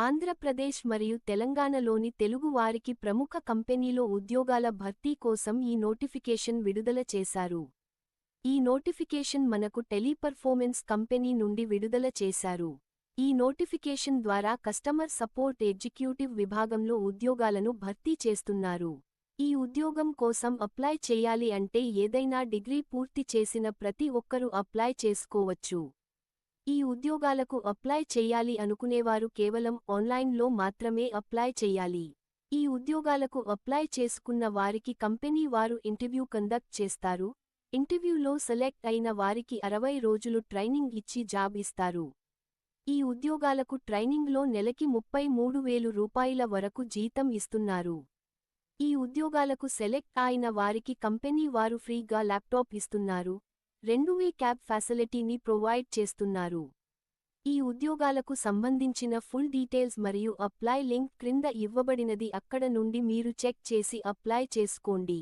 ఆంధ్రప్రదేశ్ మరియు తెలంగాణలోని తెలుగు వారికి ప్రముఖ కంపెనీలో ఉద్యోగాల భర్తీ కోసం ఈ నోటిఫికేషన్ విడుదల చేశారు. ఈ నోటిఫికేషన్ మనకు టెలిపర్ఫార్మెన్స్ కంపెనీ నుండి విడుదల చేశారు. ఈ నోటిఫికేషన్ ద్వారా కస్టమర్ సపోర్ట్ ఎగ్జిక్యూటివ్ విభాగంలో ఉద్యోగాలను భర్తీ చేస్తున్నారు. ఈ ఉద్యోగం కోసం అప్లై చేయాలి అంటే ఏదైనా డిగ్రీ పూర్తి చేసిన ప్రతి ఒక్కరూ అప్లై చేసుకోవచ్చు. ఈ ఉద్యోగాలకు అప్లై చెయ్యాలి అనుకునేవారు కేవలం ఆన్లైన్లో మాత్రమే అప్లై చెయ్యాలి. ఈ ఉద్యోగాలకు అప్లై చేసుకున్న వారికి కంపెనీ వారు ఇంటర్వ్యూ కండక్ట్ చేస్తారు. ఇంటర్వ్యూలో సెలెక్ట్ అయిన వారికి 60 రోజులు ట్రైనింగ్ ఇచ్చి జాబ్ ఇస్తారు. ఈ ఉద్యోగాలకు ట్రైనింగ్లో నెలకి 33,000 రూపాయల వరకు జీతం ఇస్తున్నారు. ఈ ఉద్యోగాలకు సెలెక్ట్ అయిన వారికి కంపెనీ వారు ఫ్రీగా ల్యాప్టాప్ ఇస్తున్నారు. 2 క్యాబ్ ఫెసిలిటీని ప్రొవైడ్ చేస్తున్నారు. ఈ ఉద్యోగాలకు సంబంధించిన ఫుల్ డీటెయిల్స్ మరియు అప్లై లింక్ క్రింద ఇవ్వబడినది, అక్కడ నుండి మీరు చెక్ చేసి అప్లై చేసుకోండి.